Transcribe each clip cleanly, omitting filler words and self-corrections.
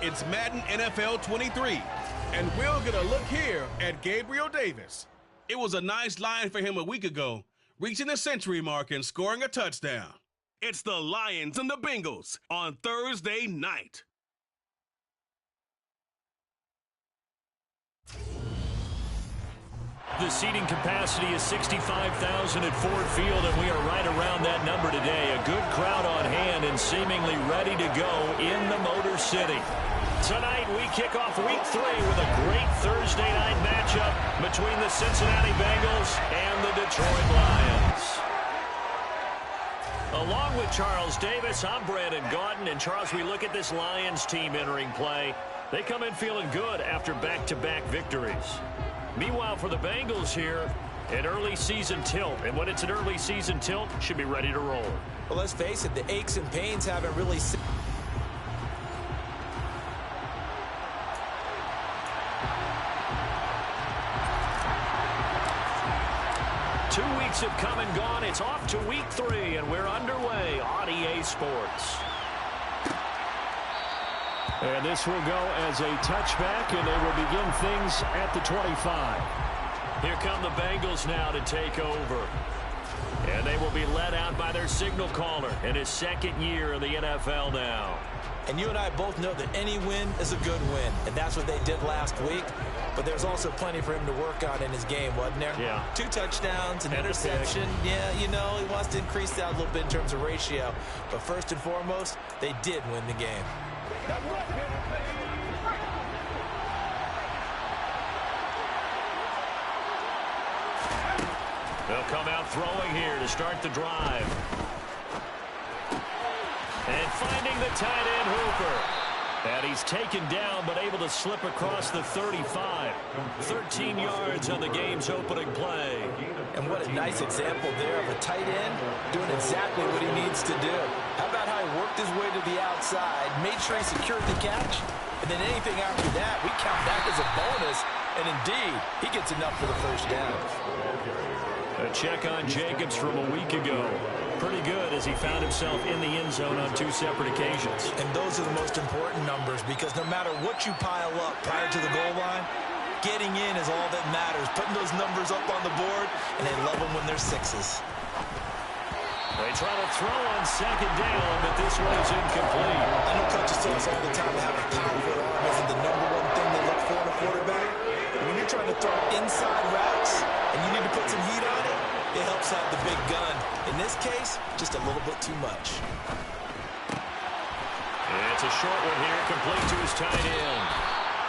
It's Madden NFL 23, and we'll get a look here at Gabriel Davis. It was a nice line for him a week ago, reaching the century mark and scoring a touchdown. It's the Lions and the Bengals on Thursday night. The seating capacity is 65,000 at Ford Field, and we are right around that number today. A good crowd on hand and seemingly ready to go in the Motor City. Tonight, we kick off Week 3 with a great Thursday night matchup between the Cincinnati Bengals and the Detroit Lions. Along with Charles Davis, I'm Brandon Gaudin. And Charles, we look at this Lions team entering play. They come in feeling good after back-to-back victories. Meanwhile, for the Bengals here, an early season tilt. And when it's an early season tilt, should be ready to roll. Well, let's face it, the aches and pains haven't really... 2 weeks have come and gone. It's off to Week 3, and we're underway on EA Sports. And this will go as a touchback, and they will begin things at the 25. Here come the Bengals now to take over. And they will be led out by their signal caller in his second year in the NFL now. And you and I both know that any win is a good win, and that's what they did last week. But there's also plenty for him to work on in his game, wasn't there? Yeah. 2 touchdowns, an interception. Yeah, you know, he wants to increase that a little bit in terms of ratio. But first and foremost, they did win the game. They'll come out throwing here to start the drive. And finding the tight end Hooper. And he's taken down but able to slip across the 35. 13 yards on the game's opening play. And what a nice example there of a tight end doing exactly what he needs to do. How about how he worked his way to the outside, made sure he secured the catch, and then anything after that, we count that as a bonus. And indeed, he gets enough for the first down. A check on Jacobs from a week ago. Pretty good as he found himself in the end zone on 2 separate occasions. And those are the most important numbers because no matter what you pile up prior to the goal line, getting in is all that matters. Putting those numbers up on the board, and they love them when they're 6s. They try to throw on second down, but this one is incomplete. I know coaches tell us all the time to have a powerful arm isn't the #1 thing they look for in a quarterback. When you're trying to throw inside routes and you need to put some heat on it, it helps have the big gun. In this case, just a little bit too much. It's a short one here, complete to his tight end.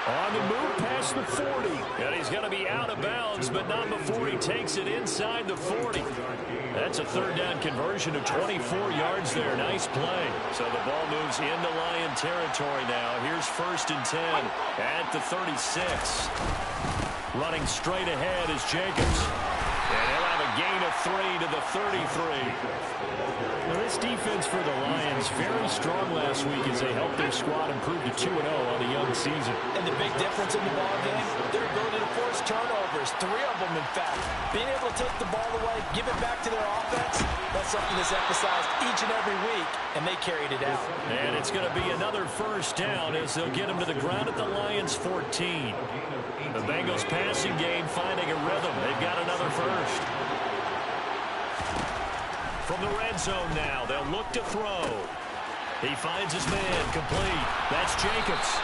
On the move past the 40. And he's going to be out of bounds, but not before he takes it inside the 40. That's a third down conversion of 24 yards there. Nice play. So the ball moves into Lion territory now. Here's 1st and 10 at the 36. Running straight ahead is Jacobs. And he'll have a gain of 3 to the 33. Now this defense for the Lions, very strong last week as they helped their squad improve to 2-0 on the young season. And the big difference in the ball game, their ability to force turnovers, 3 of them in fact. Being able to take the ball away, give it back to their offense, that's something that's emphasized each and every week, and they carried it out. And it's going to be another first down as they'll get him to the ground at the Lions' 14. The Bengals passing game finding a rhythm. They've got another first. From the red zone now, they'll look to throw. He finds his man, complete. That's Jacobs.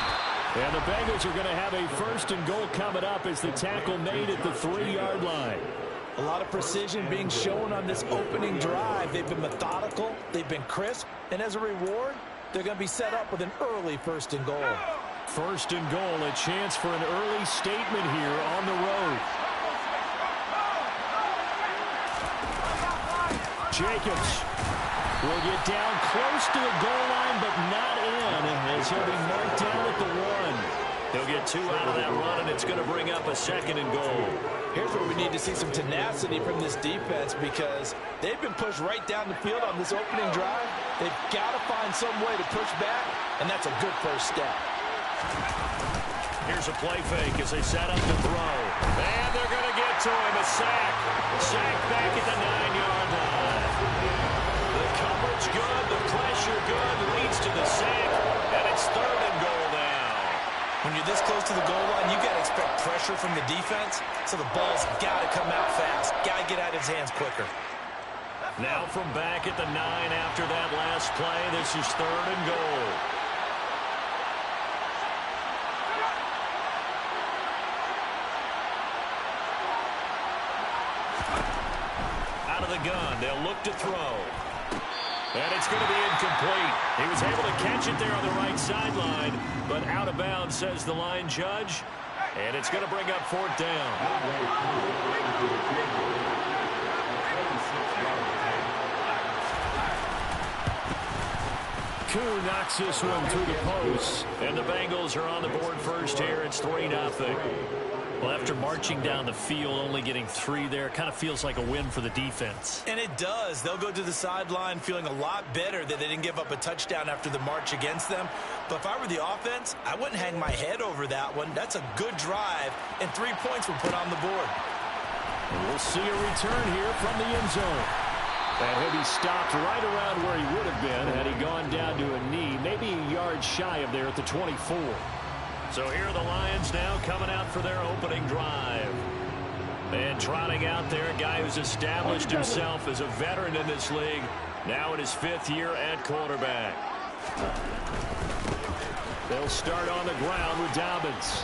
And the Bengals are going to have a 1st and goal coming up as the tackle made at the 3-yard line. A lot of precision being shown on this opening drive. They've been methodical, they've been crisp, and as a reward, they're going to be set up with an early 1st and goal. 1st and goal, a chance for an early statement here on the road. Jacobs will get down close to the goal line, but not in, as he'll be marked down at the 1. He'll get 2 out of that run, and it's going to bring up a 2nd and goal. Here's where we need to see some tenacity from this defense because they've been pushed right down the field on this opening drive. They've got to find some way to push back, and that's a good first step. Here's a play fake as they set up to throw. And they're going to get to him. A sack. Sack back at the 9-yard line. The coverage good. The pressure good. Leads to the sack. And it's 3rd and goal now. close to the goal line, you got to expect pressure from the defense, so the ball's got to come out fast. Got to get out of his hands quicker. Now from back at the 9 after that last play, this is 3rd and goal. Out of the gun, they'll look to throw. And it's going to be incomplete. He was able to catch it there on the right sideline, but out of bounds, says the line judge. And it's going to bring up 4th down. Koo knocks this one through the post, and the Bengals are on the board first here. It's 3-0. Well, after marching down the field, only getting 3 there, kind of feels like a win for the defense. And it does. They'll go to the sideline feeling a lot better that they didn't give up a touchdown after the march against them. But if I were the offense, I wouldn't hang my head over that one. That's a good drive, and 3 points were put on the board. And we'll see a return here from the end zone. And he'll be stopped right around where he would have been had he gone down to a knee, maybe a yard shy of there at the 24. So here are the Lions now coming out for their opening drive. And trotting out there, a guy who's established himself as a veteran in this league, now in his 5th year at quarterback. They'll start on the ground with Dobbins.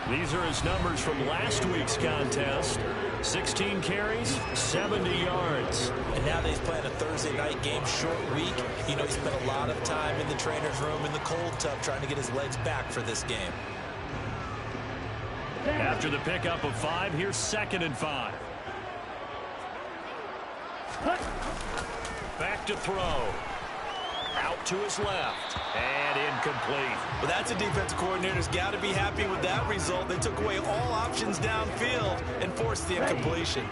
These are his numbers from last week's contest. 16 carries, 70 yards. And now that he's playing a Thursday night game, short week, you know he spent a lot of time in the trainer's room in the cold tub trying to get his legs back for this game. After the pickup of 5, here's 2nd and 5. Back to throw. Out to his left. And incomplete. Well, that's a defensive coordinator's got to be happy with that result. They took away all options downfield and forced the incompletion.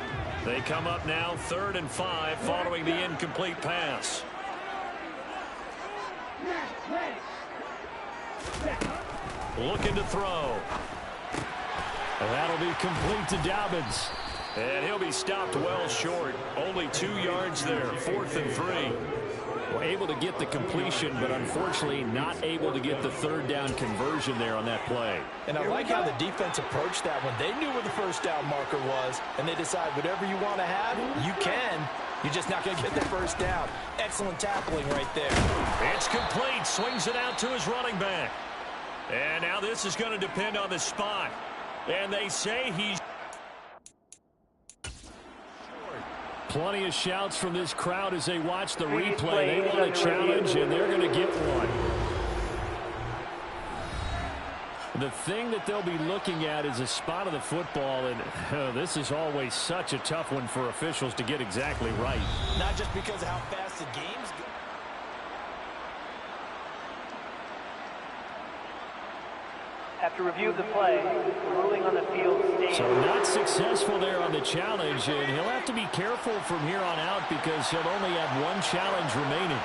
They come up now 3rd and 5 following the incomplete pass. Looking to throw. And that'll be complete to Dobbins. And he'll be stopped well short. Only 2 yards there. 4th and 3. Well, able to get the completion, but unfortunately not able to get the 3rd down conversion there on that play. And I like how the defense approached that one. They knew where the 1st down marker was, and they decide whatever you want to have, you can. You're just not going to get the 1st down. Excellent tackling right there. It's complete. Swings it out to his running back. And now this is going to depend on the spot. And they say he's... Plenty of shouts from this crowd as they watch the replay. They want a challenge, and they're going to get one. The thing that they'll be looking at is a spot of the football, and this is always such a tough one for officials to get exactly right. Not just because of how fast the game's going. After review of the play, ruling on the field stands. So not successful there on the challenge, and he'll have to be careful from here on out because he'll only have 1 challenge remaining.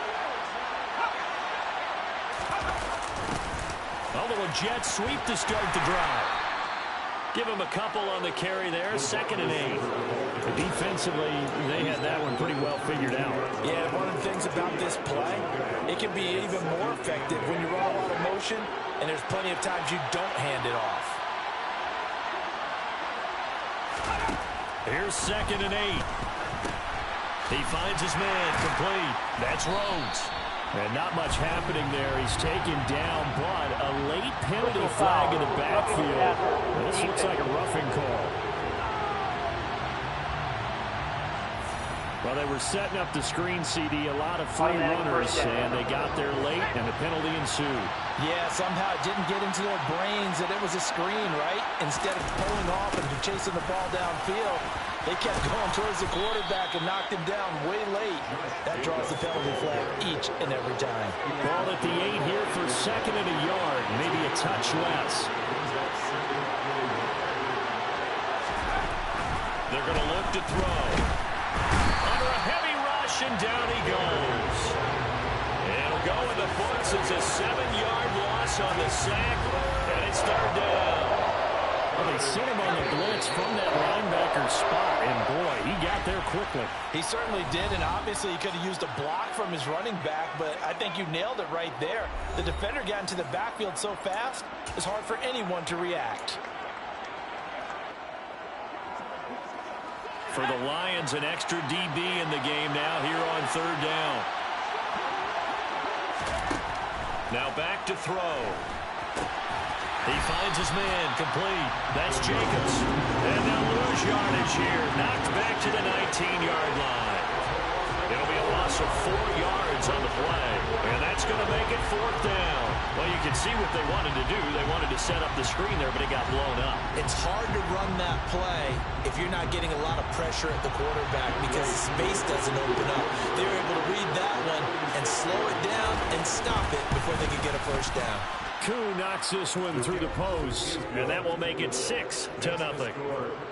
A little jet sweep to start the drive. Give him a couple on the carry there, 2nd and 8. Defensively, they had that one pretty well figured out. Yeah, one of the things about this play, it can be even more effective when you run a lot of motion, and there's plenty of times you don't hand it off. Here's 2nd and 8. He finds his man complete. That's Rhodes. And not much happening there. He's taken down, but a late penalty flag in the backfield. This looks like a roughing call. Well, they were setting up the screen, CD, a lot of free runners, and they got there late, and a penalty ensued. Yeah, somehow it didn't get into their brains that it was a screen, right? Instead of pulling off and chasing the ball downfield, they kept going towards the quarterback and knocked him down way late. That draws the penalty flag each and every time. Ball at the 8 here for 2nd and a yard, maybe a touch less. They're going to look to throw. Under a heavy rush, and down he goes. It'll go in the books as a 7-yard loss on the sack, and it's 3rd down. Well, they sent him on the blitz from that linebacker spot, and boy, he got there quickly. He certainly did, and obviously he could have used a block from his running back, but I think you nailed it right there. The defender got into the backfield so fast, it's hard for anyone to react. For the Lions, an extra DB in the game now here on third down. Now back to throw. He finds his man, complete. That's Jacobs. And they'll lose yardage here. Knocked back to the 19-yard line. It'll be a loss of 4 yards on the play. And that's going to make it fourth down. Well, you can see what they wanted to do. They wanted to set up the screen there, but it got blown up. It's hard to run that play if you're not getting a lot of pressure at the quarterback because the space doesn't open up. They were able to read that one and slow it down and stop it before they could get a first down. Koo knocks this one through the post, and that will make it 6-0.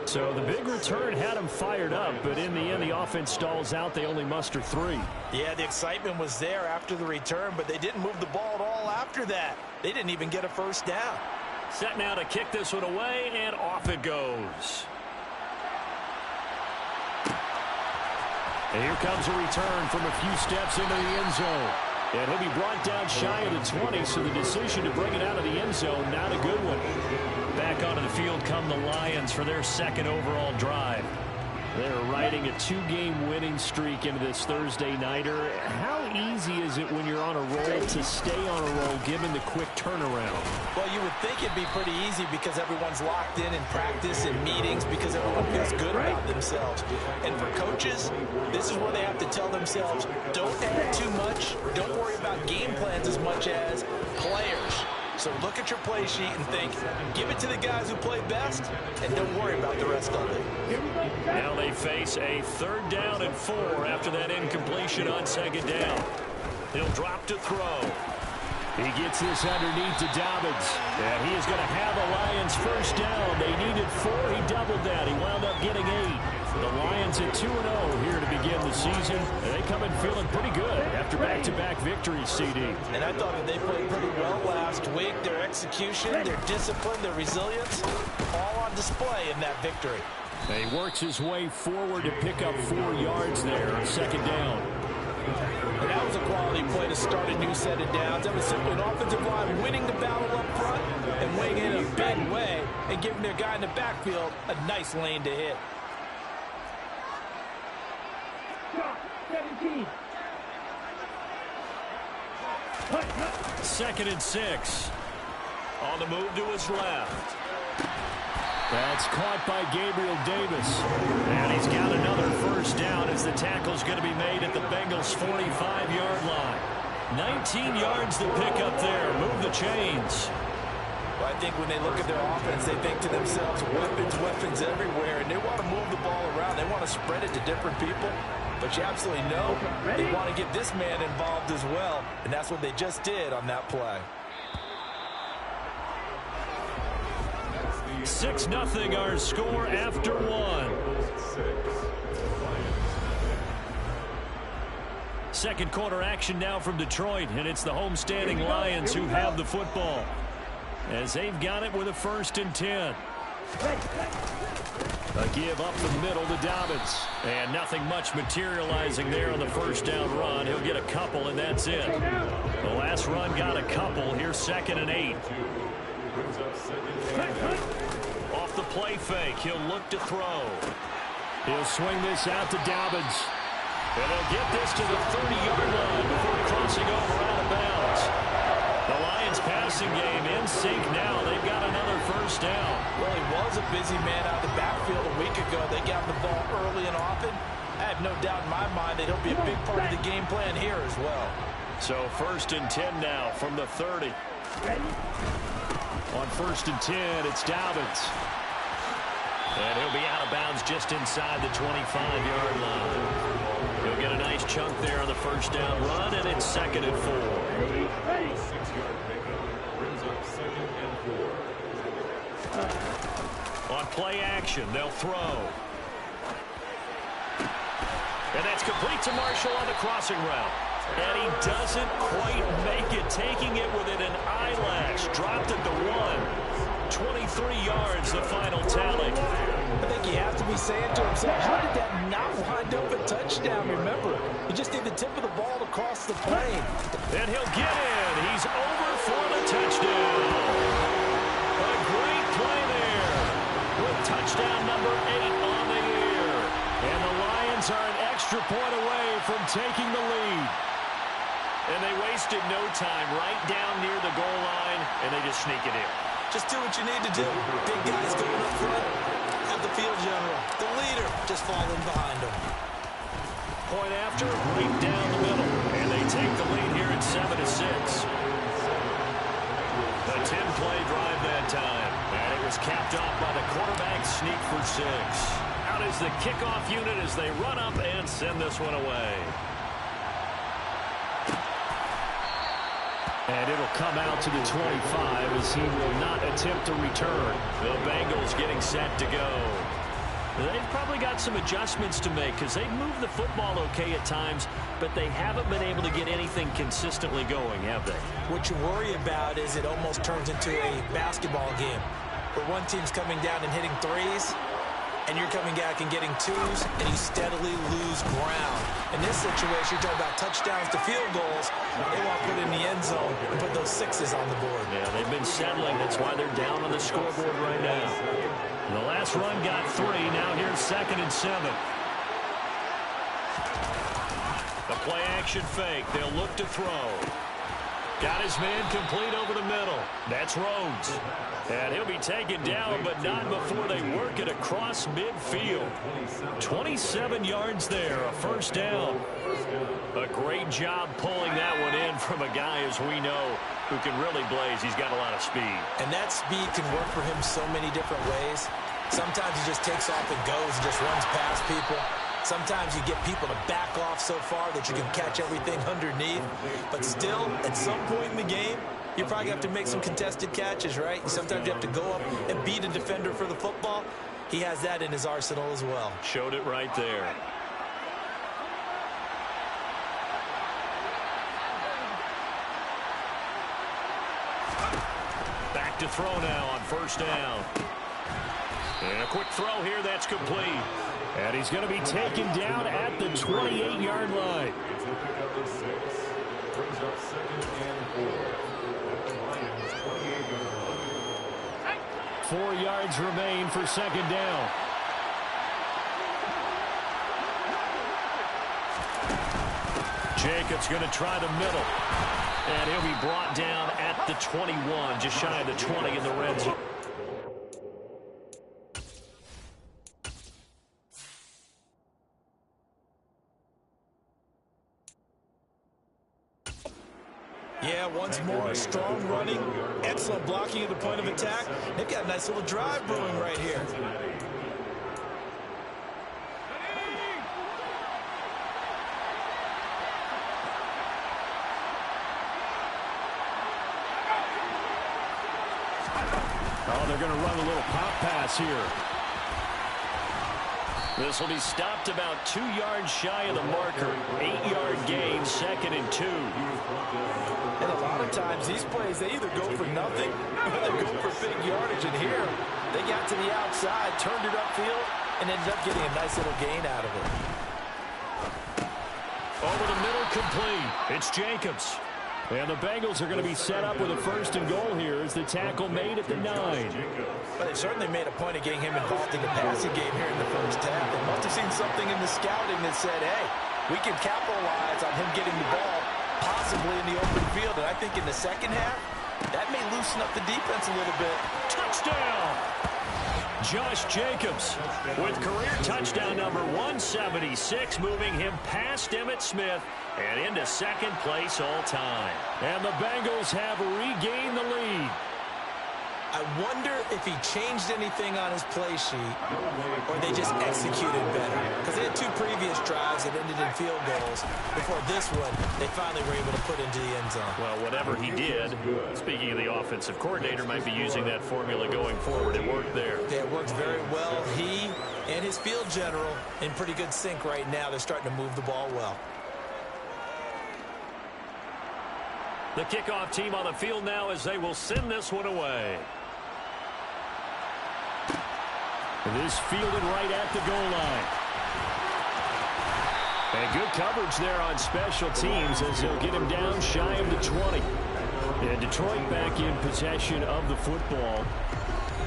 So the big return had them fired up, but in the end, the offense stalls out. They only muster 3. Yeah, the excitement was there after the return, but they didn't move the ball at all after that. They didn't even get a first down. Set now to kick this one away, and off it goes. And here comes a return from a few steps into the end zone. And he'll be brought down shy of the 20, so the decision to bring it out of the end zone, not a good one. Back onto the field come the Lions for their second overall drive. They're riding a 2-game winning streak into this Thursday nighter. How easy is it when you're on a roll to stay on a roll given the quick turnaround? Well, you would think it'd be pretty easy because everyone's locked in practice and meetings because everyone feels good about themselves. And for coaches, this is where they have to tell themselves, don't add too much, don't worry about game plans as much as players. So look at your play sheet and think, give it to the guys who play best, and don't worry about the rest of it. Now they face a 3rd down and 4 after that incompletion on 2nd down. He'll drop to throw. He gets this underneath to Dobbins. And he is going to have the Lions first down. They needed 4. He doubled that. He wound up getting 8. The Lions at 2-0 here to begin the season. And they come in feeling pretty good after back-to-back victories, CD. And I thought that they played pretty well last week. Their execution, their discipline, their resilience, all on display in that victory. And he works his way forward to pick up 4 yards there on 2nd down. And that was a quality play to start a new set of downs. That was simply an offensive line winning the battle up front and weighing in a big way and giving their guy in the backfield a nice lane to hit. 17. 2nd and 6. On the move to his left. That's caught by Gabriel Davis. And he's got another first down as the tackle's going to be made at the Bengals' 45-yard line. 19 yards to pick up there. Move the chains. Well, I think when they look at their offense, they think to themselves, weapons everywhere, and they want to move the ball around. They want to spread it to different people. But you absolutely know they want to get this man involved as well, and that's what they just did on that play. 6-0 our score after 1. Second quarter action now from Detroit, and it's the homestanding Lions who have the football as they've got it with a 1st and 10. A give up the middle to Dobbins. And nothing much materializing there on the first down run. He'll get a couple, and that's it. The last run got a couple. Here's 2nd and 8. Off the play fake, he'll look to throw. He'll swing this out to Dobbins. And he'll get this to the 30-yard line before crossing over out of bounds. The Lions passing game in sync now. They've got another first down. Well, he was a busy man out of the backfield a week ago. They got the ball early and often. I have no doubt in my mind that he'll be a big part of the game plan here as well. So 1st and 10 now from the 30. On 1st and 10, it's Dobbins. And he'll be out of bounds just inside the 25-yard line. He'll get a nice chunk there on the first down run, and it's 2nd and 4. On play action, they'll throw. And that's complete to Marshall on the crossing route. And he doesn't quite make it, taking it within an eyelash. Dropped at the 1. 23 yards, the final tally. I think you have to be saying to himself, how did that not wind up a touchdown? Remember, you just need the tip of the ball to cross the plane. And he'll get in. He's over for the touchdown. A great play there with touchdown number 8 on the year. And the Lions are an extra point away from taking the lead. And they wasted no time right down near the goal line, and they just sneak it in. Just do what you need to do. Big guys going up front. Have the field general, the leader, just falling behind him. Point after, right down the middle. And they take the lead here at 7-6. A 10-play drive that time. And it was capped off by the quarterback sneak for 6. Out is the kickoff unit as they run up and send this one away. And it'll come out to the 25 as he will not attempt to return. The Bengals getting set to go. They've probably got some adjustments to make because they've moved the football okay at times, but they haven't been able to get anything consistently going, have they? What you worry about is it almost turns into a basketball game where one team's coming down and hitting threes, and you're coming back and getting twos, and you steadily lose ground. In this situation, you're talking about touchdowns to field goals. They want to put in the end zone and put those sixes on the board. Yeah, they've been settling. That's why they're down on the scoreboard right now. The last run got 3. Now here's 2nd and 7. The play-action fake. They'll look to throw. Got his man complete over the middle. That's Rhodes. And he'll be taken down, but not before they work it across midfield. 27 yards there, a first down. A great job pulling that one in from a guy, as we know, who can really blaze. He's got a lot of speed. And that speed can work for him so many different ways. Sometimes he just takes off and goes and just runs past people. Sometimes you get people to back off so far that you can catch everything underneath. But still, at some point in the game, you probably have to make some contested catches, right? Sometimes you have to go up and beat a defender for the football. He has that in his arsenal as well. Showed it right there. Back to throw now on first down. And a quick throw here that's complete. And he's going to be taken down at the 28-yard line. 4 yards remain for 2nd down. Jacobs going to try the middle. And he'll be brought down at the 21, just shy of the 20 in the red zone. Yeah, once more, strong running, excellent blocking at the point of attack. They've got a nice little drive brewing right here. Oh, they're going to run a little pop pass here. This will be stopped about 2 yards shy of the marker. 8-yard gain, 2nd and 2. And a lot of times these plays, they either go for nothing or they go for big yardage. And here, they got to the outside, turned it upfield, and ended up getting a nice little gain out of it. Over the middle, complete. It's Jacobs. And the Bengals are going to be set up with a 1st and goal here as the tackle made at the 9. But they certainly made a point of getting him involved in the passing game here in the first half. They must have seen something in the scouting that said, hey, we can capitalize on him getting the ball possibly in the open field. And I think in the second half, that may loosen up the defense a little bit. Touchdown! Josh Jacobs with career touchdown number 176, moving him past Emmitt Smith and into 2nd place all time. And the Bengals have regained the lead. I wonder if he changed anything on his play sheet or they just executed better. Because they had 2 previous drives that ended in field goals. Before this one, they finally were able to put into the end zone. Well, whatever he did, speaking of the offensive coordinator, might be using that formula going forward. It worked there. Yeah, it worked very well. He and his field general in pretty good sync right now. They're starting to move the ball well. The kickoff team on the field now as they will send this one away. This fielded right at the goal line. And good coverage there on special teams as they'll get him down shy of the 20. And Detroit back in possession of the football.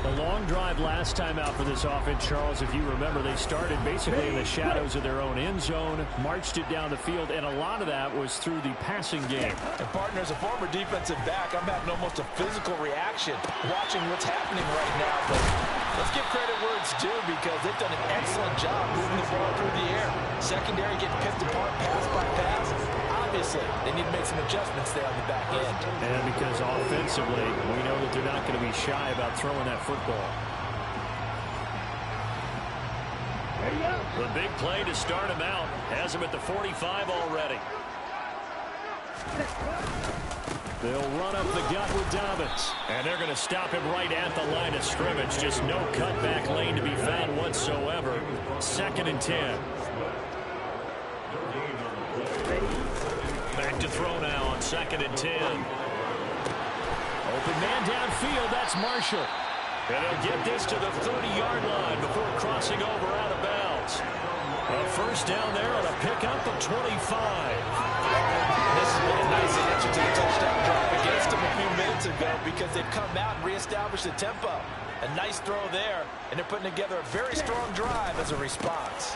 A long drive last time out for this offense, Charles. If you remember, they started basically in the shadows of their own end zone, marched it down the field, and a lot of that was through the passing game. And partner, as a former defensive back, I'm having almost a physical reaction watching what's happening right now. But let's give credit where it's due because they've done an excellent job moving the ball through the air. Secondary getting picked apart pass by pass. Obviously, they need to make some adjustments there on the back end. And because offensively, we know that they're not going to be shy about throwing that football. The big play to start him out has him at the 45 already. They'll run up the gut with Dobbins. And they're going to stop him right at the line of scrimmage. Just no cutback lane to be found whatsoever. 2nd and 10. Back to throw now on 2nd and 10. Open man downfield, that's Marshall. And he'll get this to the 30-yard line before crossing over out of bounds. A first down there on a pickup of 25. This has been a nice answer to the touchdown drive against them a few minutes ago because they've come out and reestablished the tempo. A nice throw there, and they're putting together a very strong drive as a response.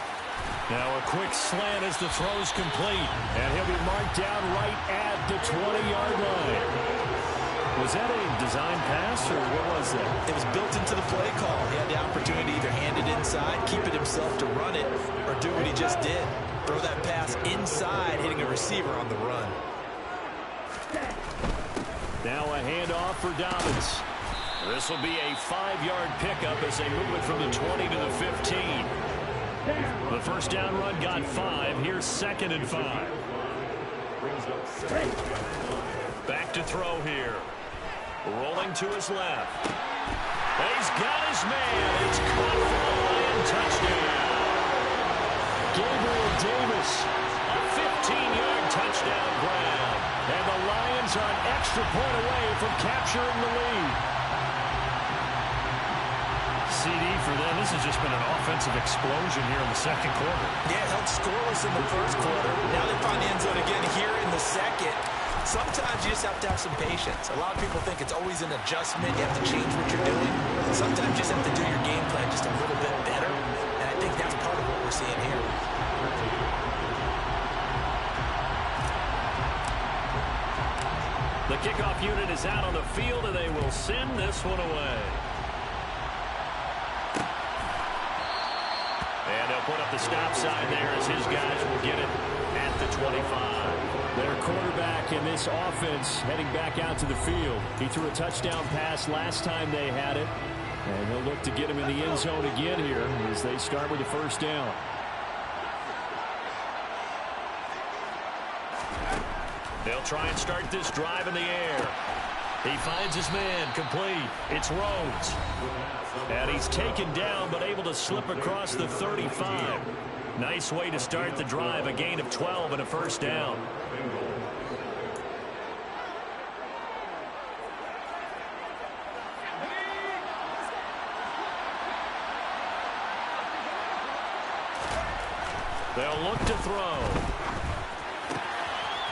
Now a quick slant as the throw's complete. And he'll be marked down right at the 20-yard line. Was that a design pass, or what was that? It was built into the play call. He had the opportunity to either hand it inside, keep it himself to run it, or do what he just did. Throw that pass inside, hitting a receiver on the run. Now a handoff for Dobbins. This will be a 5-yard pickup as they move it from the 20 to the 15. The first down run got 5. Here's 2nd and 5. Back to throw here. Rolling to his left. He's got his man. It's caught for a Lion touchdown. Gabriel Davis, a 15-yard touchdown grab. And the Lions are an extra point away from capturing the lead. CD for them. This has just been an offensive explosion here in the 2nd quarter. Yeah, held scoreless in the 1st quarter. Now they find the end zone again here in the 2nd. Sometimes you just have to have some patience. A lot of people think it's always an adjustment. You have to change what you're doing. Sometimes you just have to do your game plan just a little bit better. And I think that's part of what we're seeing here. The kickoff unit is out on the field, and they will send this one away. And they'll put up the stop sign there as his guys will get it at the 25. Their quarterback in this offense heading back out to the field. He threw a touchdown pass last time they had it. And they'll look to get him in the end zone again here as they start with the first down. They'll try and start this drive in the air. He finds his man complete. It's Rhodes. And he's taken down but able to slip across the 35. Nice way to start the drive. A gain of 12 and a first down. They'll look to throw.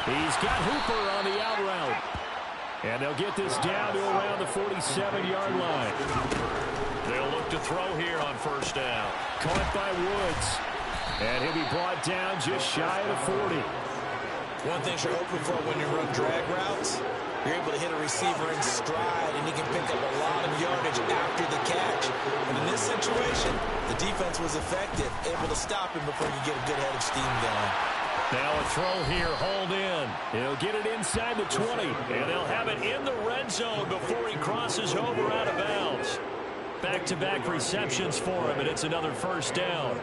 He's got Hooper on the out route. And they'll get this down to around the 47-yard line. They'll look to throw here on first down. Caught by Woods. And he'll be brought down just shy of the 40. One thing you're hoping for when you run drag routes, you're able to hit a receiver in stride, and he can pick up a lot of yardage after the catch. But in this situation, the defense was effective, able to stop him before you get a good head of steam going. Now a throw here, hauled in. He'll get it inside the 20, and they'll have it in the red zone before he crosses over out of bounds. Back-to-back receptions for him, and it's another first down.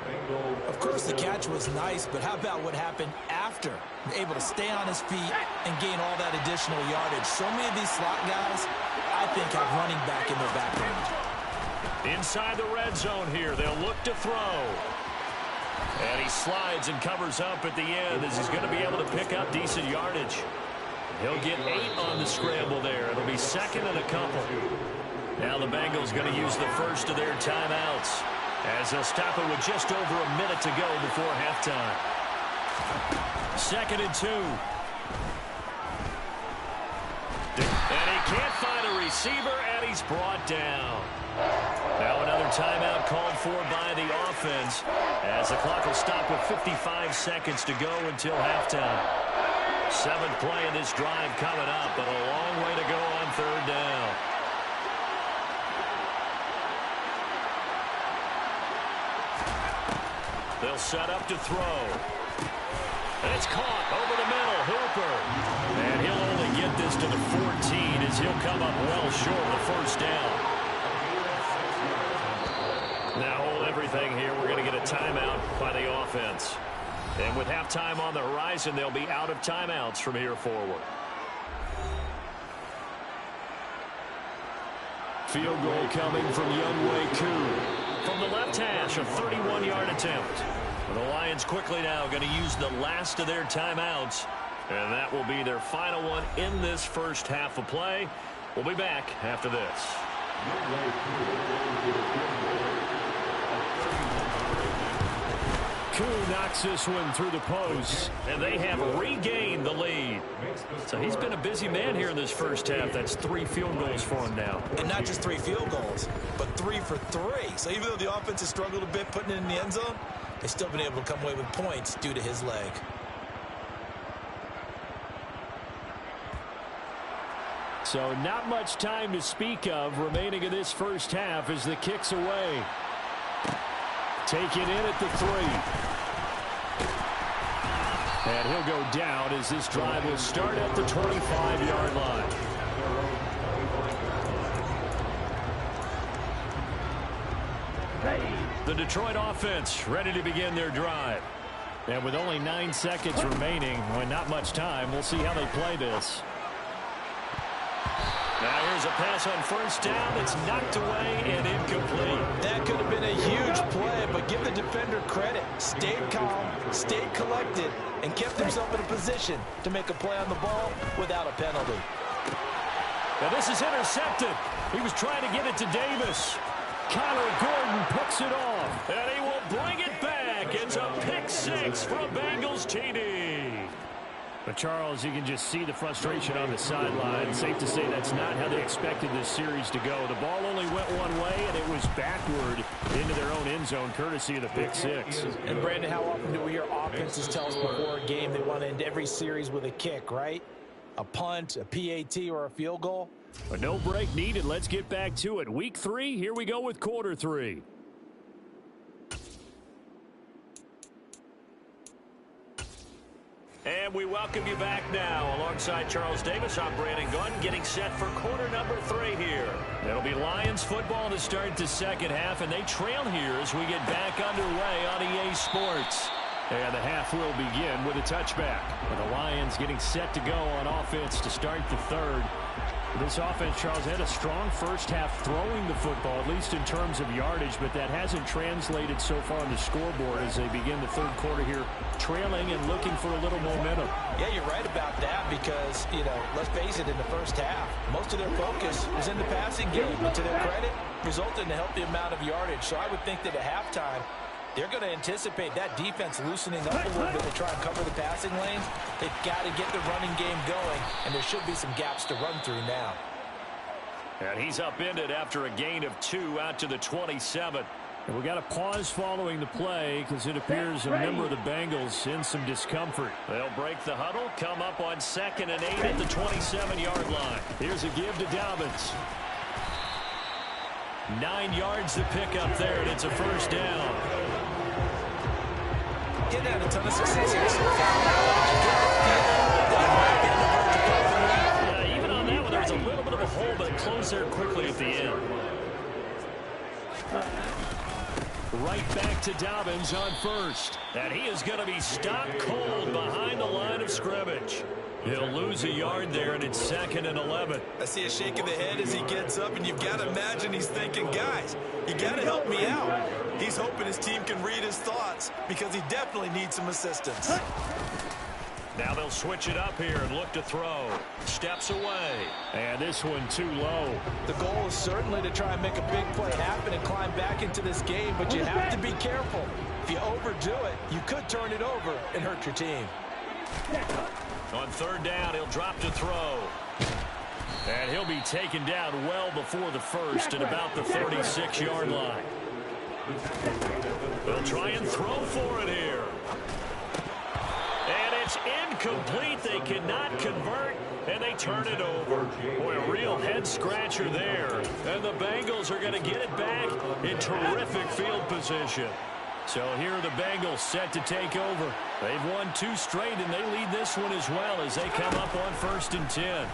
Of course, the catch was nice, but how about what happened after? Able to stay on his feet and gain all that additional yardage. So many of these slot guys, I think, have running back in their background. Inside the red zone here, they'll look to throw. And he slides and covers up at the end as he's going to be able to pick up decent yardage. He'll get 8 on the scramble there. It'll be 2nd and a couple. Now the Bengals going to use the first of their timeouts. as they'll stop it with just over a minute to go before halftime. 2nd and 2. And he can't find a receiver, and he's brought down. Now another timeout called for by the offense, as the clock will stop with 55 seconds to go until halftime. 7th play in this drive coming up, but a long way to go on 3rd down. They'll set up to throw. And it's caught over the middle. Hooper. And he'll only get this to the 14 as he'll come up well short of the 1st down. Now hold everything here. We're going to get a timeout by the offense. And with halftime on the horizon, they'll be out of timeouts from here forward. Field goal coming from Younghoe Koo. From the left hash, a 31-yard attempt. The Lions quickly now going to use the last of their timeouts. And that will be their final one in this first half of play. We'll be back after this. Koo knocks this one through the post, and they have regained the lead. So he's been a busy man here in this first half. That's 3 field goals for him now. And not just 3 field goals, but 3 for 3. So even though the offense has struggled a bit putting it in the end zone, they've still been able to come away with points due to his leg. So not much time to speak of remaining in this first half as the kick's away. Taken in at the 3. And he'll go down as this drive will start at the 25-yard line. The Detroit offense ready to begin their drive. And with only 9 seconds remaining, when not much time, we'll see how they play this. Now here's a pass on 1st down. It's knocked away and incomplete. That could have been a huge play, but give the defender credit. Stayed calm, stayed collected, and kept himself in a position to make a play on the ball without a penalty. Now this is intercepted. He was trying to get it to Davis. Kyler Gordon picks it off, and he will bring it back. It's a pick 6 for a Bengals TD. But, Charles, you can just see the frustration on the sideline. Safe to say that's not how they expected this series to go. The ball only went one way, and it was backward into their own end zone, courtesy of the pick 6. And, Brandon, how often do we hear offenses tell us before a game they want to end every series with a kick, right? A punt, a PAT, or a field goal? But no break needed. Let's get back to it. Week 3, here we go with quarter 3. And we welcome you back now. Alongside Charles Davis, I'm Brandon Gunn, getting set for quarter number 3 here. It'll be Lions football to start the second half, and they trail here as we get back underway on EA Sports. And the half will begin with a touchback. And the Lions getting set to go on offense to start the 3rd. This offense, Charles, had a strong first half throwing the football, at least in terms of yardage, but that hasn't translated so far on the scoreboard as they begin the 3rd quarter here, trailing and looking for a little momentum. Yeah, you're right about that because, let's face it, in the first half, most of their focus was in the passing game. But to their credit, resulted in a healthy amount of yardage. So I would think that at halftime, they're going to anticipate that defense loosening up a little bit to try and cover the passing lanes. They've got to get the running game going, and there should be some gaps to run through now. And he's upended after a gain of 2 out to the 27. And we got a pause following the play because it appears a member of the Bengals in some discomfort. They'll break the huddle, come up on 2nd and 8 at the 27-yard line. Here's a give to Dobbins. 9 yards to pick up there, and it's a 1st down. Getting out a ton of success here so far. Yeah, even on that one, there was a little bit of a hole, but it closed there quickly at the end. Right back to Dobbins on 1st. And he is going to be stopped cold behind the line of scrimmage. He'll lose a yard there, and it's 2nd and 11. I see a shake of the head as he gets up, and you've got to imagine he's thinking, guys, you got to help me out. He's hoping his team can read his thoughts because he definitely needs some assistance. Now they'll switch it up here and look to throw. Steps away. And this one too low. The goal is certainly to try and make a big play happen and climb back into this game, but you have to be careful. If you overdo it, you could turn it over and hurt your team. On third down, he'll drop to throw. And he'll be taken down well before the first at about the 36-yard line. They'll try and throw for it here. And it's incomplete. They cannot convert, and they turn it over. Boy, a real head-scratcher there. And the Bengals are going to get it back in terrific field position. So here are the Bengals set to take over. They've won 2 straight, and they lead this one as well as they come up on 1st and 10.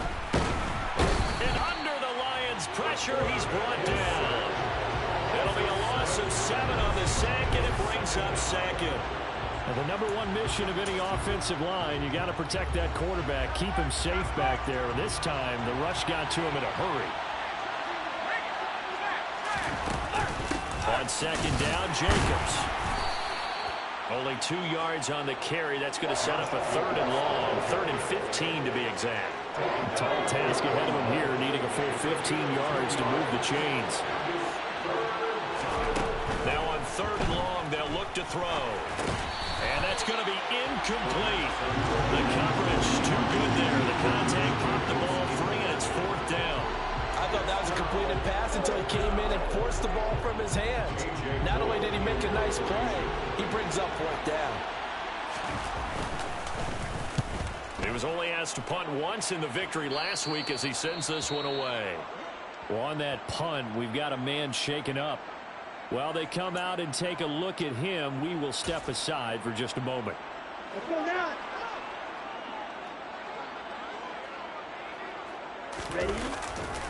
And under the Lions' pressure, he's brought down. It'll be a loss of 7 on the sack, and it brings up 2nd. And the number one mission of any offensive line, you got to protect that quarterback, keep him safe back there. This time, the rush got to him in a hurry. On 2nd down, Jacobs. Only 2 yards on the carry. That's going to set up a 3rd and long, 3rd and 15 to be exact. Tall task ahead of him here, needing a full 15 yards to move the chains. Now on 3rd and long, they'll look to throw. And that's going to be incomplete. The coverage too good there. The contact popped the ball free, and it's 4th down. I thought that was a completed pass until he came in and forced the ball from his hands. Not only did he make a nice play, he brings up 4th down. He was only asked to punt once in the victory last week as he sends this one away. Well, on that punt, we've got a man shaken up. While they come out and take a look at him, we will step aside for just a moment. Let's go now. Ready?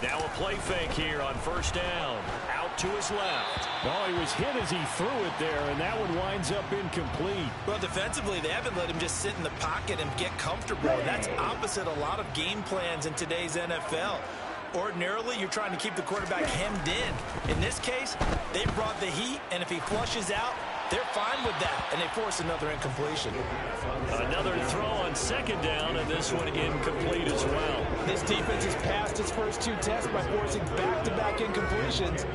Now a play fake here on 1st down. Out to his left. Oh, he was hit as he threw it there, and that one winds up incomplete. Well, defensively, they haven't let him just sit in the pocket and get comfortable. That's opposite a lot of game plans in today's NFL. Ordinarily, you're trying to keep the quarterback hemmed in. In this case, they brought the heat, and if he flushes out, they're fine with that, and they force another incompletion. Another throw on 2nd down, and this one incomplete as well. This defense has passed its first 2 tests by forcing back-to-back incompletions.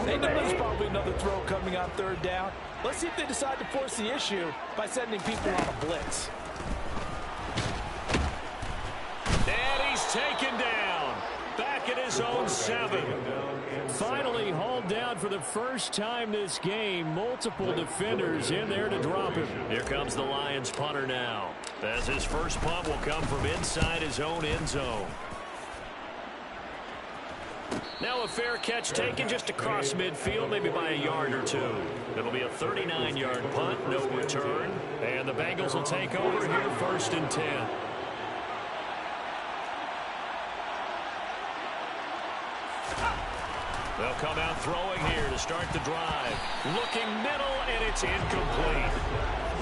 They know there's probably another throw coming on 3rd down. Let's see if they decide to force the issue by sending people on a blitz. And he's taken down. Back at his own 7. Finally hauled down for the first time this game. Multiple defenders in there to drop him. Here comes the Lions punter now, as his first punt will come from inside his own end zone. Now a fair catch taken just across midfield, maybe by a yard or 2. It'll be a 39-yard punt, no return. And the Bengals will take over here 1st and 10. They'll come out throwing here to start the drive. Looking middle, and it's incomplete.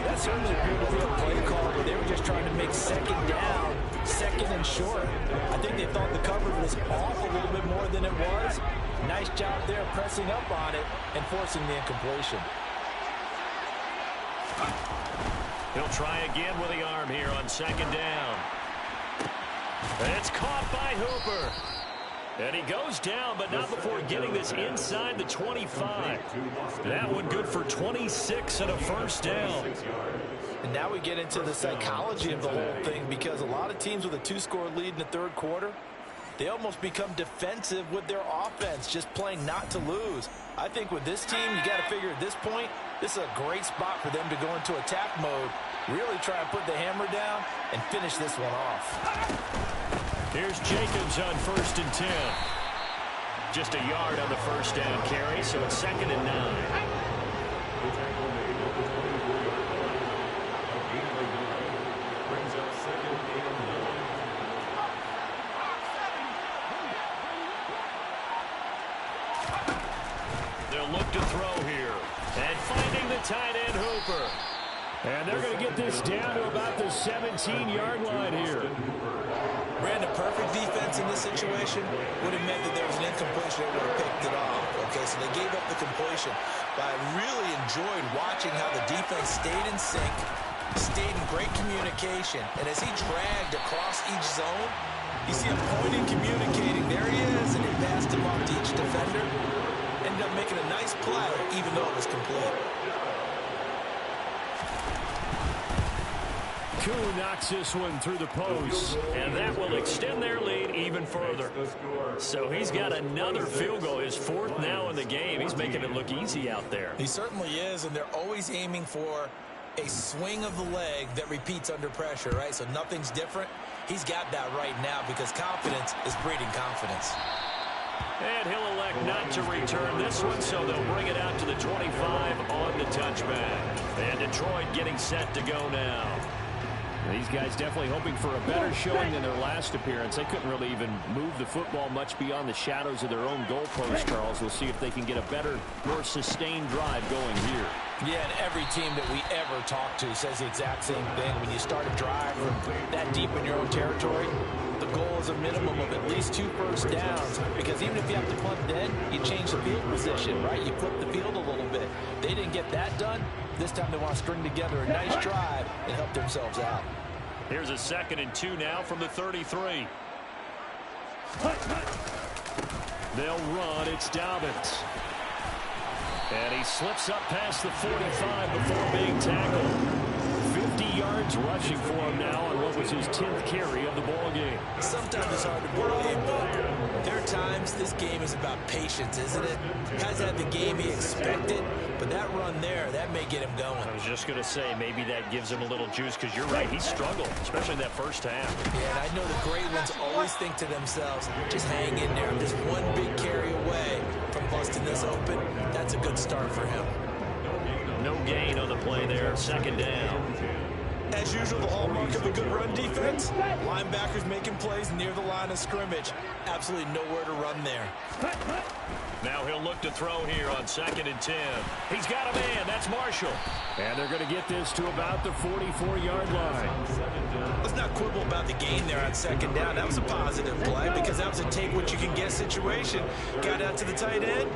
That certainly appeared to be a play call where they were just trying to make 2nd down, 2nd and short. I think they thought the coverage was off a little bit more than it was. Nice job there pressing up on it and forcing the incompletion. He'll try again with the arm here on 2nd down. And it's caught by Hooper. And he goes down, but not before getting this inside the 25. That one good for 26 and a 1st down. And now we get into the psychology of the whole thing, because a lot of teams with a 2-score lead in the 3rd quarter, they almost become defensive with their offense, just playing not to lose. I think with this team, you got to figure at this point, this is a great spot for them to go into attack mode, really try and put the hammer down and finish this one off. Here's Jacobs on 1st and 10. Just a yard on the 1st down carry, so it's 2nd and 9. They'll look to throw here. And finding the tight end, Hooper. And they're going to get this down to about the 17-yard line here. Brandon, perfect defense in this situation would have meant that there was an incompletion that would have picked it off. Okay, so they gave up the completion. But I really enjoyed watching how the defense stayed in sync, stayed in great communication. And as he dragged across each zone, you see him pointing, communicating. There he is, and he passed him off to each defender. Ended up making a nice play, even though it was complete. Koo knocks this one through the post, and that will extend their lead even further. So he's got another field goal, his fourth now in the game. He's making it look easy out there. He certainly is, and they're always aiming for a swing of the leg that repeats under pressure, right? So nothing's different. He's got that right now because confidence is breeding confidence. And he'll elect not to return this one, so they'll bring it out to the 25 on the touchback. And Detroit getting set to go now. These guys definitely hoping for a better showing than their last appearance. They couldn't really even move the football much beyond the shadows of their own goalpost, Charles. We'll see if they can get a better, more sustained drive going here. Yeah, and every team that we ever talk to says the exact same thing. When you start a drive from that deep in your own territory, the goal is a minimum of at least 2 first downs. Because even if you have to punt then, you change the field position, right? You flip the field a little bit. They didn't get that done. This time they want to string together a nice drive and help themselves out. Here's a 2nd and 2 now from the 33. They'll run. It's Dobbins. And he slips up past the 45 before being tackled. 50 yards rushing for him now on what was his 10th carry of the ball game. Sometimes it's hard to believe, but there are times this game is about patience, isn't it? Has had the game he expected, but that run there, that may get him going. I was just going to say, maybe that gives him a little juice, because you're right, he struggled, especially in that first half. Yeah, and I know the great ones always think to themselves, just hang in there. I'm just one big carry away from busting this open. That's a good start for him. No gain on the play there, 2nd down. As usual, the hallmark of a good run defense, linebackers making plays near the line of scrimmage. Absolutely nowhere to run there. Now he'll look to throw here on 2nd and 10. He's got a man. That's Marshall. And they're going to get this to about the 44-yard line. Let's not quibble about the gain there on 2nd down. That was a positive play because that was a take-what-you-can-get situation. Got out to the tight end.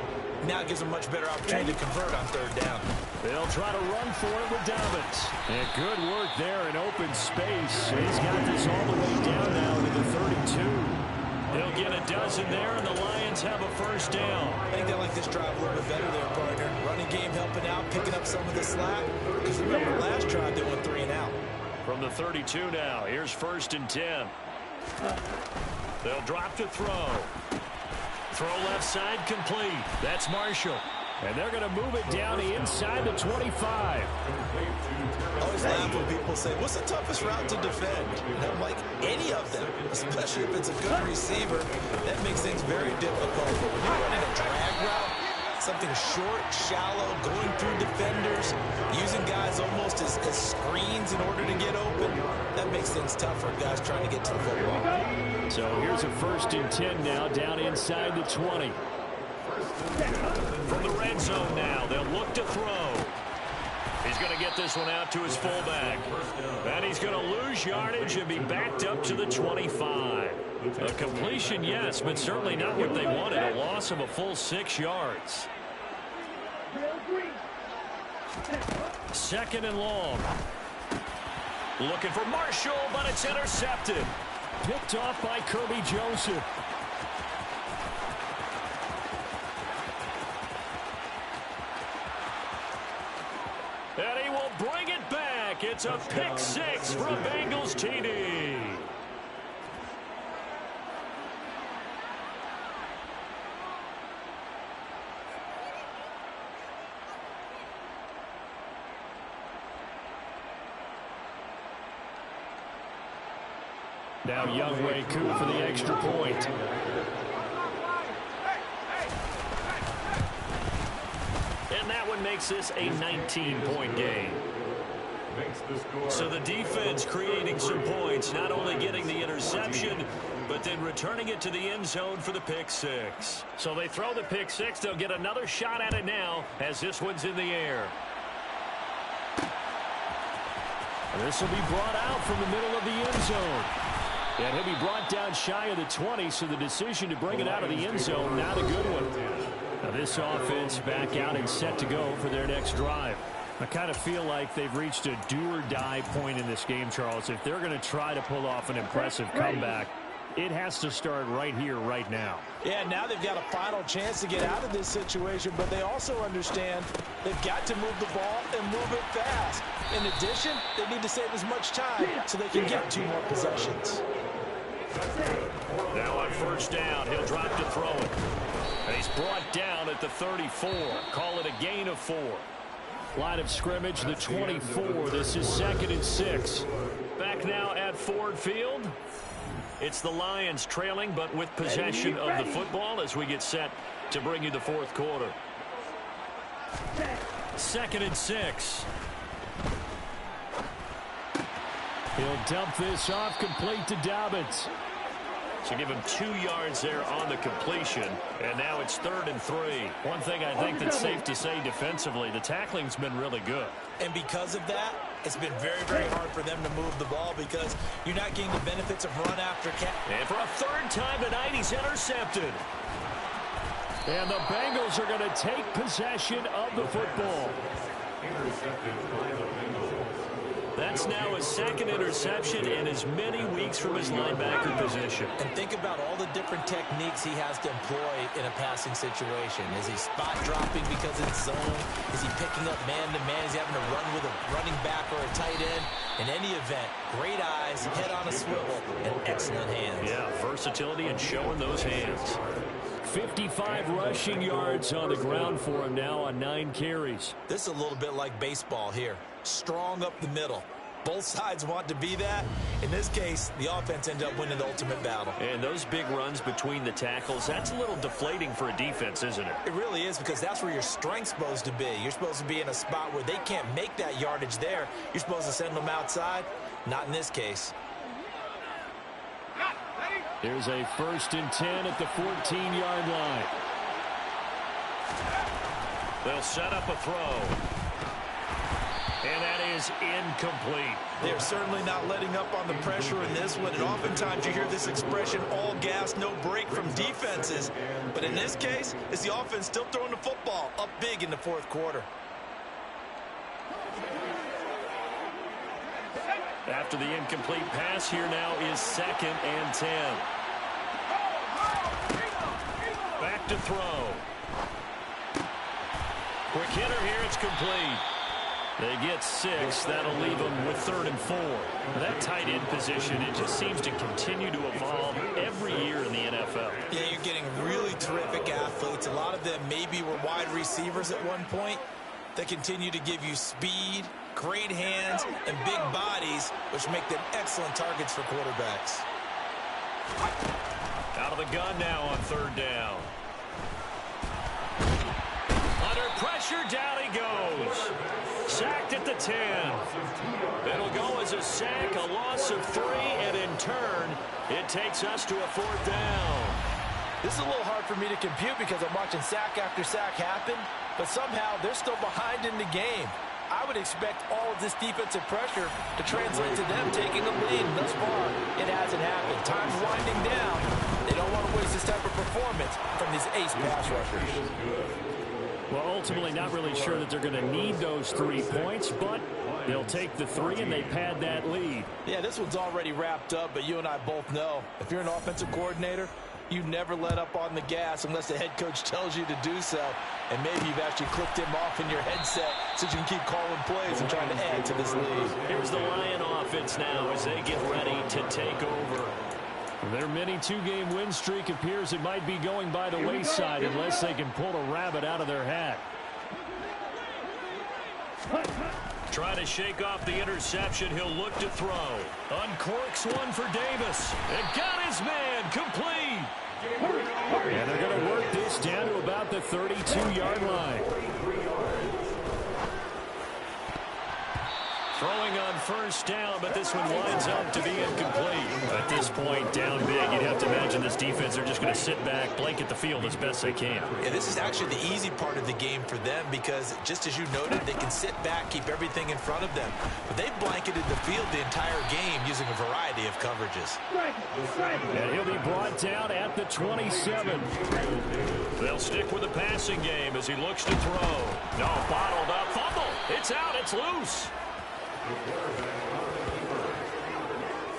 Now it gives them much better opportunity to convert on 3rd down. They'll try to run for it with Dobbins. And good work there in open space. He's got this all the way down now to the 32. They'll get a dozen there, and the Lions have a 1st down. I think they like this drive a little bit better there, partner. Running game helping out, picking up some of the slack. Because remember, last drive they went 3 and out. From the 32 now, here's 1st and 10. They'll drop to throw. Throw left side complete. That's Marshall. And they're going to move it down the inside the 25. I always laugh when people say, what's the toughest route to defend? And I'm like, any of them, especially if it's a good receiver. That makes things very difficult. But when you're running a drag route, something short, shallow, going through defenders, using guys almost as screens in order to get open, that makes things tough for guys trying to get to the football. So here's a 1st and 10 now down inside the 20. From the red zone now, they'll look to throw. He's going to get this one out to his fullback. And he's going to lose yardage and be backed up to the 25. A completion, yes, but certainly not what they wanted. A loss of a full 6 yards. 2nd and long. Looking for Marshall, but it's intercepted. Picked off by Kirby Joseph. And he will bring it back. It's a pick 6 from Bengals TD. Now Younghoe Koo for the extra point. And that one makes this a 19-point game. So the defense creating some points, not only getting the interception, but then returning it to the end zone for the pick 6. So they throw the pick 6. They'll get another shot at it now as this one's in the air. And this will be brought out from the middle of the end zone. And he'll be brought down shy of the 20, so the decision to bring it out of the end zone, not a good one. Now this offense back out and set to go for their next drive. I kind of feel like they've reached a do-or-die point in this game, Charles. If they're going to try to pull off an impressive comeback, it has to start right here, right now. Yeah, now they've got a final chance to get out of this situation, but they also understand they've got to move the ball and move it fast. In addition, they need to save as much time so they can get 2 more possessions. Now on first down, he'll drop to throw it. And he's brought down at the 34. Call it a gain of 4. Line of scrimmage, the 24. This is 2nd and 6. Back now at Ford Field. It's the Lions trailing, but with possession of the football as we get set to bring you the 4th quarter. 2nd and 6. He'll dump this off, complete to Dobbins. So give him 2 yards there on the completion, and now it's 3rd and 3. One thing I think that's safe to say defensively, the tackling's been really good. And because of that, it's been very, very hard for them to move the ball because you're not getting the benefits of run after catch. And for a 3rd time tonight, he's intercepted. And the Bengals are going to take possession of the football. That's now his 2nd interception in as many weeks from his linebacker position. And think about all the different techniques he has to employ in a passing situation. Is he spot dropping because it's zone? Is he picking up man-to-man? Is he having to run with a running back or a tight end? In any event, great eyes, head on a swivel, and excellent hands. Yeah, versatility and showing those hands. 55 rushing yards on the ground for him now on 9 carries. This is a little bit like baseball here. Strong up the middle. Both sides want to be that. In this case, the offense ended up winning the ultimate battle. And those big runs between the tackles, that's a little deflating for a defense, isn't it? It really is, because that's where your strength's supposed to be. You're supposed to be in a spot where they can't make that yardage there. You're supposed to send them outside. Not in this case. There's a 1st and 10 at the 14-yard line. They'll set up a throw. And that is incomplete. They're certainly not letting up on the pressure in this one. And oftentimes you hear this expression, all gas, no break from defenses. But in this case, it's the offense still throwing the football up big in the 4th quarter. After the incomplete pass, here now is 2nd and 10. Back to throw. Quick hitter here, it's complete. They get 6. That'll leave them with 3rd and 4. That tight end position, it just seems to continue to evolve every year in the NFL. Yeah, you're getting really terrific athletes. A lot of them maybe were wide receivers at one point. They continue to give you speed, great hands, and big bodies, which make them excellent targets for quarterbacks. Out of the gun now on 3rd down. Under pressure, down he goes. Sacked at the 10. It'll go as a sack, a loss of 3, and in turn, it takes us to a 4th down. This is a little hard for me to compute because I'm watching sack after sack happen, but somehow they're still behind in the game. I would expect all of this defensive pressure to translate to them taking the lead. Thus far, it hasn't happened. Time's winding down. They don't want to waste this type of performance from these ace pass rushers. Well, ultimately, not really sure that they're going to need those 3 points, but they'll take the 3 and they pad that lead. Yeah, this one's already wrapped up, but you and I both know if you're an offensive coordinator, you never let up on the gas unless the head coach tells you to do so. And maybe you've actually clicked him off in your headset so you can keep calling plays and trying to add to this lead. Here's the Lion offense now as they get ready to take over. Their mini 2-game win streak appears it might be going by the wayside unless they can pull a rabbit out of their hat. Try to shake off the interception. He'll look to throw. Uncorks one for Davis. And got his man complete. And they're going to work this down to about the 32-yard line. Throwing on first down, but this one winds up to be incomplete. At this point, down big, you'd have to imagine this defense are just going to sit back, blanket the field as best they can. Yeah, this is actually the easy part of the game for them because, just as you noted, they can sit back, keep everything in front of them. But they've blanketed the field the entire game using a variety of coverages. And he'll be brought down at the 27. They'll stick with the passing game as he looks to throw. No, bottled up, fumble. It's out. It's loose.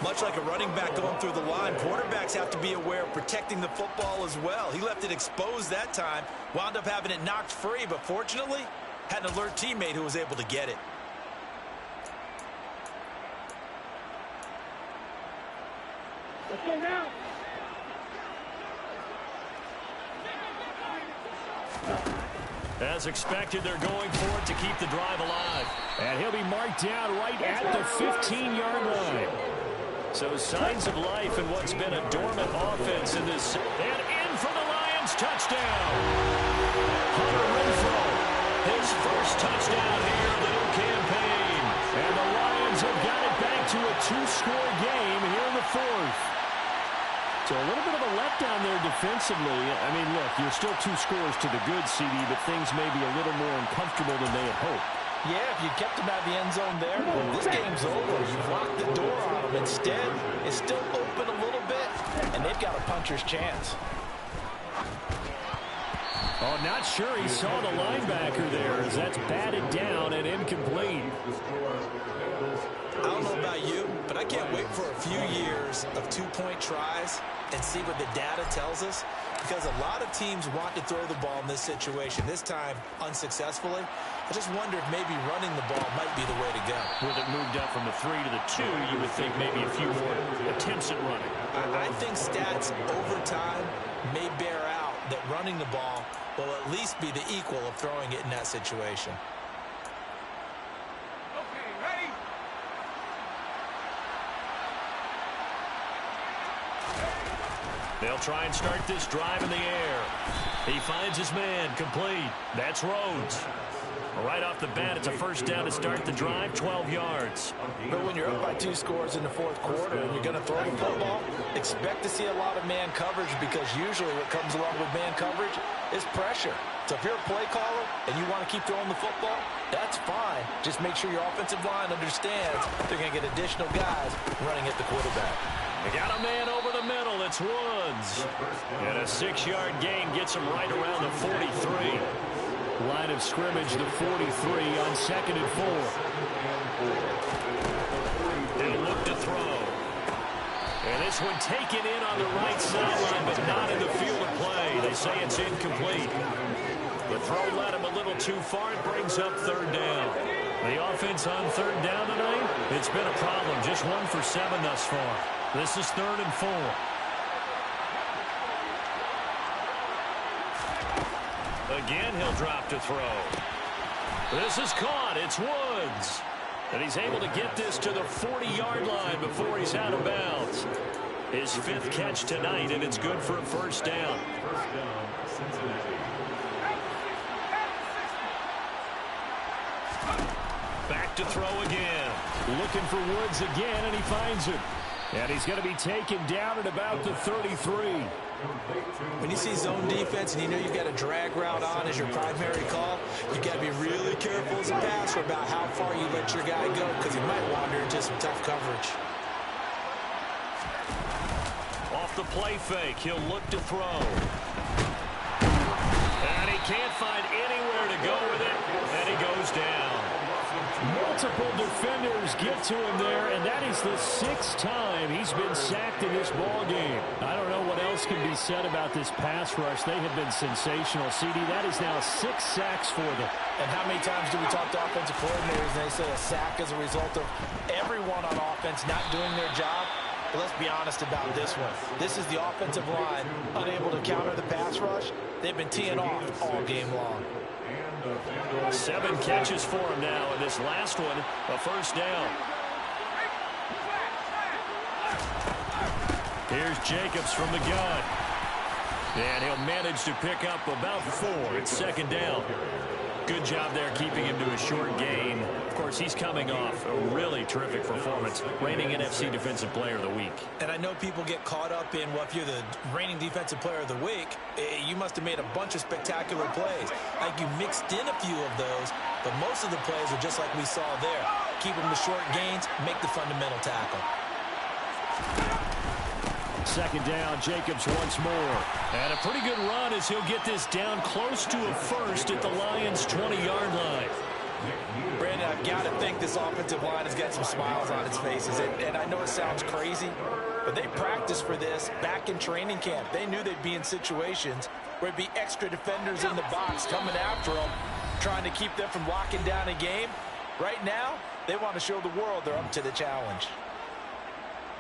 Much like a running back going through the line, quarterbacks have to be aware of protecting the football as well. He left it exposed that time, wound up having it knocked free, but fortunately, had an alert teammate who was able to get it. Let's go now. As expected, they're going for it to keep the drive alive. And he'll be marked down right at the 15-yard line. So signs of life in what's been a dormant offense in this. And in for the Lions, touchdown. Hunter Renfrow, his first touchdown here of the new campaign. And the Lions have got it back to a 2-score game here in the fourth. So a little bit of a letdown there defensively. I mean, look, you're still 2 scores to the good, CD, but things may be a little more uncomfortable than they had hoped. Yeah, if you kept him out of the end zone there, this game's over. You've locked the door on him. Instead, it's still open a little bit, and they've got a puncher's chance. Oh, not sure he saw the linebacker there as that's batted down and incomplete. I don't know about you, but I can't wait for a few years of 2-point tries and see what the data tells us, because a lot of teams want to throw the ball in this situation, this time unsuccessfully. I just wonder if maybe running the ball might be the way to go. With it moved up from the 3 to the 2, you would think maybe a few more attempts at running. I think stats over time may bear out that running the ball will at least be the equal of throwing it in that situation. They'll try and start this drive in the air. He finds his man, complete. That's Rhodes. Right off the bat, it's a first down to start the drive, 12 yards. But when you're up by 2 scores in the fourth quarter and you're going to throw the football, expect to see a lot of man coverage, because usually what comes along with man coverage is pressure. So if you're a play caller and you want to keep throwing the football, that's fine. Just make sure your offensive line understands they're going to get additional guys running at the quarterback. They got a man over the middle. It's Woods. And a 6-yard gain gets him right around the 43. Line of scrimmage, the 43 on 2nd and 4. They'll look to throw. And this one taken in on the right sideline, but not in the field of play. They say it's incomplete. The throw led him a little too far. It brings up 3rd down. The offense on 3rd down tonight, it's been a problem. Just 1 for 7 thus far. This is 3rd and 4. Again, he'll drop to throw. This is caught. It's Woods. And he's able to get this to the 40-yard line before he's out of bounds. His 5th catch tonight, and it's good for a first down. Back to throw again. Looking for Woods again, and he finds him. And he's going to be taken down at about the 33. When you see zone defense and you know you've got a drag route on as your primary call, you've got to be really careful as a passer about how far you let your guy go, because he might wander into some tough coverage. Off the play fake, he'll look to throw. And he can't find anywhere to go with it, and he goes down. Multiple defenders get to him there, and that is the 6th time he's been sacked in this ball game. I don't know what else can be said about this pass rush. They have been sensational. CD, that is now 6 sacks for them. And how many times do we talk to offensive coordinators and they say a sack is a result of everyone on offense not doing their job? But let's be honest about this one. This is the offensive line unable to counter the pass rush. They've been teeing off all game long. 7 catches for him now, and this last one, a first down. Here's Jacobs from the gun. And he'll manage to pick up about 4. It's 2nd down. Good job there keeping him to a short gain. Of course, he's coming off a really terrific performance, reigning NFC Defensive Player of the Week. And I know people get caught up in, well, if you're the reigning Defensive Player of the Week, you must have made a bunch of spectacular plays. Like you mixed in a few of those, but most of the plays are just like we saw there. Keep them to short gains, make the fundamental tackle. 2nd down, Jacobs once more. And a pretty good run as he'll get this down close to a first at the Lions' 20-yard line. Brandon, I've got to think this offensive line has got some smiles on its faces. And I know it sounds crazy, but they practiced for this back in training camp. They knew they'd be in situations where there'd be extra defenders in the box coming after them, trying to keep them from locking down a game. Right now, they want to show the world they're up to the challenge.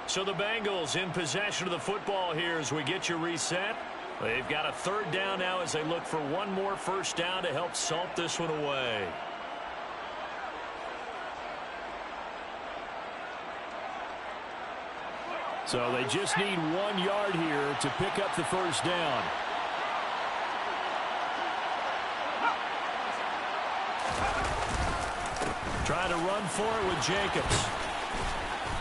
So the Bengals in possession of the football here as we get you reset. They've got a third down now as they look for one more first down to help salt this one away. So they just need 1 yard here to pick up the first down. Trying to run for it with Jacobs.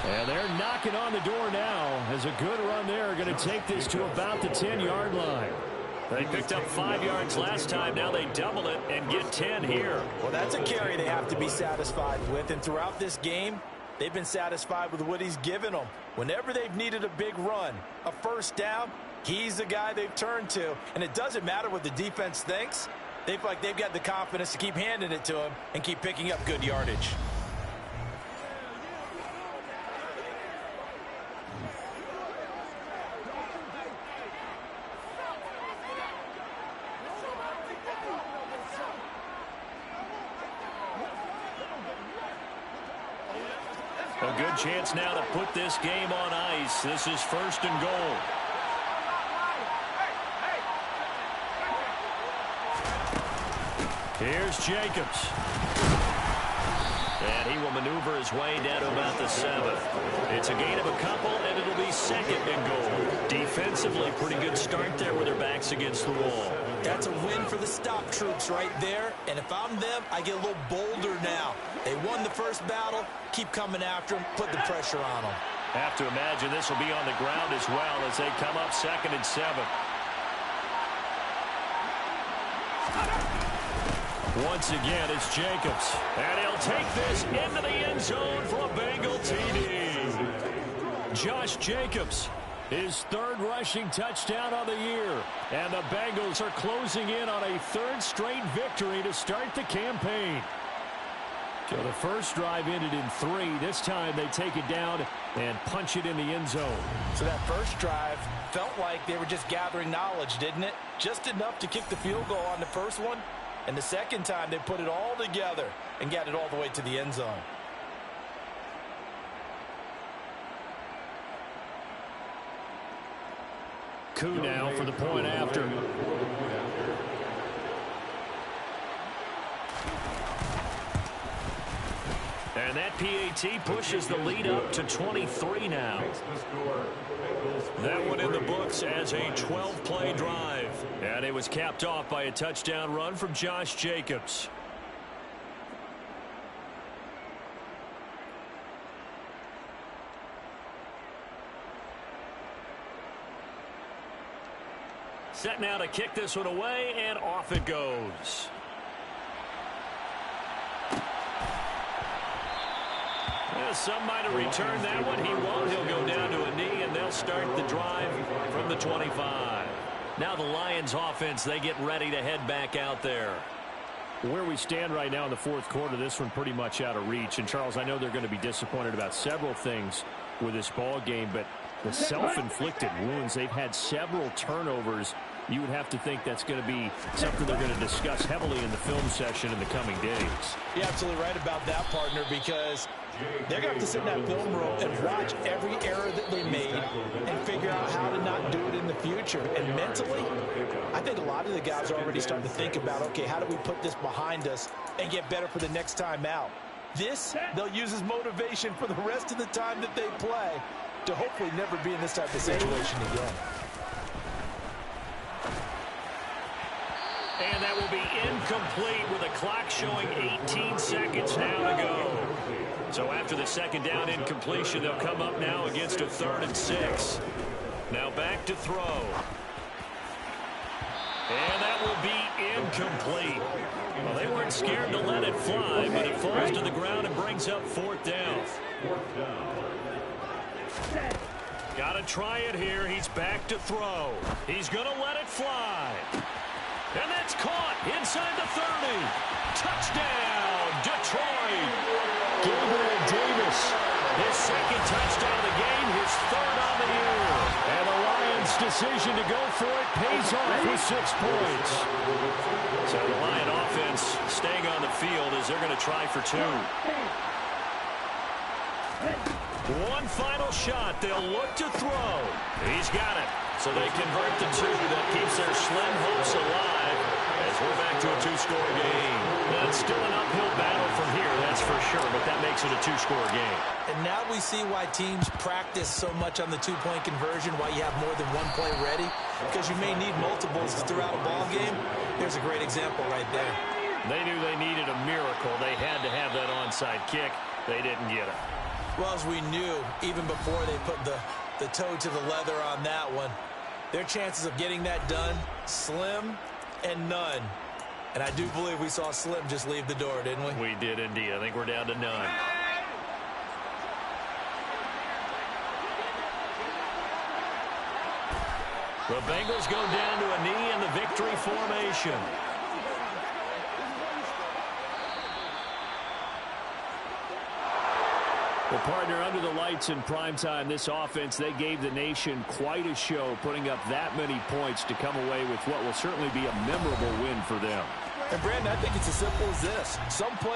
And they're knocking on the door now as a good run there. Going to take this to about the 10-yard line. They picked up 5 yards last time. Now they double it and get 10 here. Well, that's a carry they have to be satisfied with. And throughout this game, they've been satisfied with what he's given them. Whenever they've needed a big run, a first down, he's the guy they've turned to. And it doesn't matter what the defense thinks. They feel like they've got the confidence to keep handing it to him and keep picking up good yardage. A good chance now to put this game on ice. This is first and goal. Here's Jacobs. And he will maneuver his way down to about the 7. It's a gain of a couple, and it'll be second and goal. Defensively, pretty good start there with their backs against the wall. That's a win for the stop troops right there. And if I'm them, I get a little bolder now. They won the first battle. Keep coming after them. Put the pressure on them. Have to imagine this will be on the ground as well as they come up second and 7. Once again, it's Jacobs. And he'll take this into the end zone for a Bengal TD. Josh Jacobs, his third rushing touchdown of the year. And the Bengals are closing in on a third straight victory to start the campaign. So the first drive ended in 3. This time they take it down and punch it in the end zone. So that first drive felt like they were just gathering knowledge, didn't it? Just enough to kick the field goal on the first one. And the second time, they put it all together and got it all the way to the end zone. Coup now for the point after. And that PAT pushes the lead up to 23 now. That one in the books as a 12-play drive. And it was capped off by a touchdown run from Josh Jacobs. Set now to kick this one away, and off it goes. Some might have returned that one. He won't. He'll go down to a knee, and they'll start the drive from the 25. Now the Lions offense, they get ready to head back out there. Where we stand right now in the fourth quarter, this one pretty much out of reach. And, Charles, I know they're going to be disappointed about several things with this ball game, but the self-inflicted wounds, they've had several turnovers. You would have to think that's going to be something they're going to discuss heavily in the film session in the coming days. You're absolutely right about that, partner, because they're going to have to sit in that film room and watch every error that they made and figure out how to not do it in the future. And mentally, I think a lot of the guys are already starting to think about, okay, how do we put this behind us and get better for the next time out? This, they'll use as motivation for the rest of the time that they play to hopefully never be in this type of situation again. And that will be incomplete with a clock showing 18 seconds now to go. So after the second down incompletion, they'll come up now against a 3rd and 6. Now back to throw. And that will be incomplete. Well, they weren't scared to let it fly, but it falls to the ground and brings up 4th down. Got to try it here. He's back to throw. He's going to let it fly. And that's caught inside the 30. Touchdown, Detroit. Gabriel Davis, his second touchdown of the game, his third on the year. And the Lions' decision to go for it pays off with 6 points. So the Lion offense staying on the field as they're going to try for 2. One final shot. They'll look to throw. He's got it. So they convert the 2. That keeps their slim hopes alive as we're back to a 2-score game. That's still an uphill battle from here, that's for sure, but that makes it a 2-score game. And now we see why teams practice so much on the 2-point conversion, why you have more than one play ready, because you may need multiples throughout a ball game. There's a great example right there. They knew they needed a miracle. They had to have that onside kick. They didn't get it. Well, as we knew, even before they put the toe to the leather on that one, their chances of getting that done, slim and none. And I do believe we saw Slim just leave the door, didn't we? We did indeed. I think we're down to none. The Bengals go down to a knee in the victory formation. Well, partner, under the lights in primetime, this offense, they gave the nation quite a show, putting up that many points to come away with what will certainly be a memorable win for them. And, Brandon, I think it's as simple as this. Some play